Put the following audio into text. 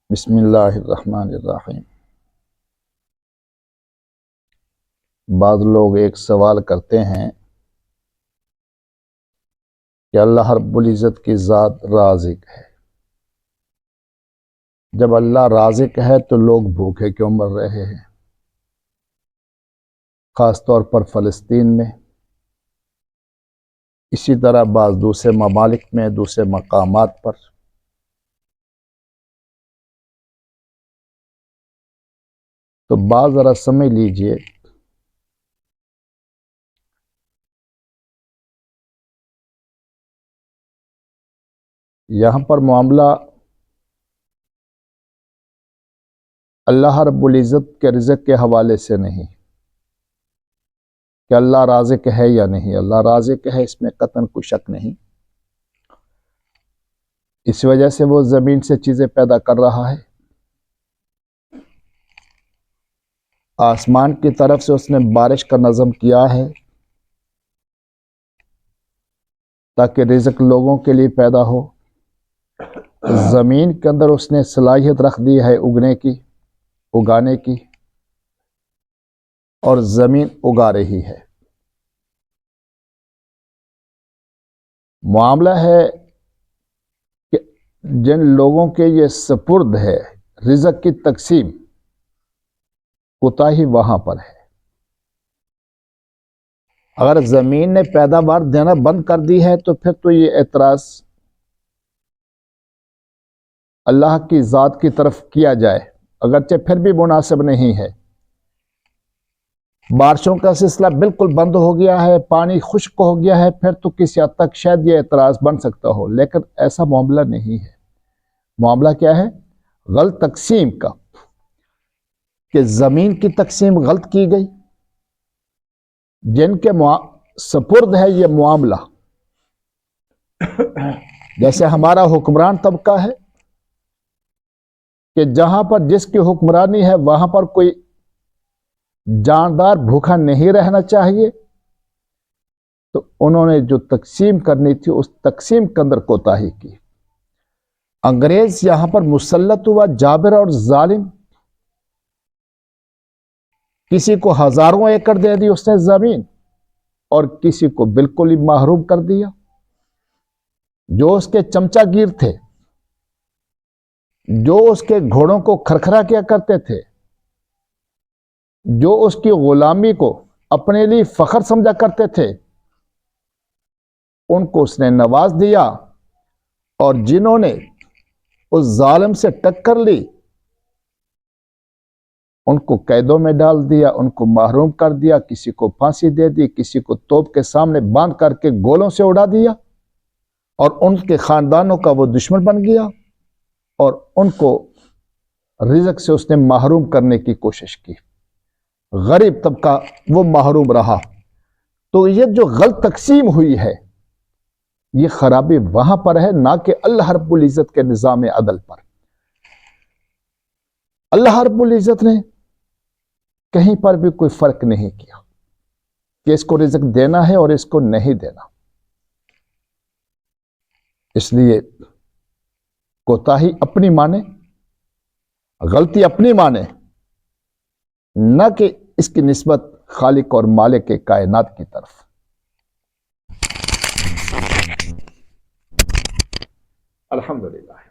بسم اللہ الرحمن الرحیم۔ بعض لوگ ایک سوال کرتے ہیں کہ اللہ رب العزت کی ذات رازق ہے، جب اللہ رازق ہے تو لوگ بھوکے کیوں مر رہے ہیں؟ خاص طور پر فلسطین میں، اسی طرح بعض دوسرے ممالک میں، دوسرے مقامات پر۔ تو بات ذرا سمجھ لیجئے، یہاں پر معاملہ اللہ رب العزت کے رزق کے حوالے سے نہیں کہ اللہ رازق ہے یا نہیں۔ اللہ رازق ہے، اس میں قطعاً کوئی شک نہیں، اس وجہ سے وہ زمین سے چیزیں پیدا کر رہا ہے، آسمان کی طرف سے اس نے بارش کا نظم کیا ہے تاکہ رزق لوگوں کے لیے پیدا ہو۔ زمین کے اندر اس نے صلاحیت رکھ دی ہے اگنے کی، اگانے کی، اور زمین اگا رہی ہے۔ معاملہ ہے کہ جن لوگوں کے یہ سپرد ہے رزق کی تقسیم، کوتاہی وہاں پر ہے۔ اگر زمین نے پیداوار دینا بند کر دی ہے تو پھر تو یہ اعتراض اللہ کی ذات کی طرف کیا جائے، اگرچہ پھر بھی مناسب نہیں ہے۔ بارشوں کا سلسلہ بالکل بند ہو گیا ہے، پانی خشک ہو گیا ہے، پھر تو کسی حد تک شاید یہ اعتراض بن سکتا ہو، لیکن ایسا معاملہ نہیں ہے۔ معاملہ کیا ہے؟ غلط تقسیم کا، کہ زمین کی تقسیم غلط کی گئی۔ جن کے سپرد ہے یہ معاملہ، جیسے ہمارا حکمران طبقہ ہے کہ جہاں پر جس کی حکمرانی ہے وہاں پر کوئی جاندار بھوکا نہیں رہنا چاہیے، تو انہوں نے جو تقسیم کرنی تھی اس تقسیم کے اندر کوتاہی کی۔ انگریز یہاں پر مسلط ہوا، جابر اور ظالم، کسی کو ہزاروں ایکڑ دے دی اس نے زمین، اور کسی کو بالکل ہی محروم کر دیا۔ جو اس کے چمچا گیر تھے، جو اس کے گھوڑوں کو کھرکھرا کیا کرتے تھے، جو اس کی غلامی کو اپنے لیے فخر سمجھا کرتے تھے، ان کو اس نے نواز دیا، اور جنہوں نے اس ظالم سے ٹکر لی ان کو قیدوں میں ڈال دیا، ان کو محروم کر دیا، کسی کو پھانسی دے دی، کسی کو توپ کے سامنے باندھ کر کے گولوں سے اڑا دیا، اور ان کے خاندانوں کا وہ دشمن بن گیا، اور ان کو رزق سے اس نے محروم کرنے کی کوشش کی۔ غریب طبقہ وہ محروم رہا۔ تو یہ جو غلط تقسیم ہوئی ہے، یہ خرابی وہاں پر ہے، نہ کہ اللہ رب العزت کے نظام عدل پر۔ اللہ رب العزت نے کہیں پر بھی کوئی فرق نہیں کیا کہ اس کو رزق دینا ہے اور اس کو نہیں دینا۔ اس لیے کوتاہی اپنی مانے، غلطی اپنی مانے، نہ کہ اس کی نسبت خالق اور مالک کے کائنات کی طرف۔ الحمدللہ۔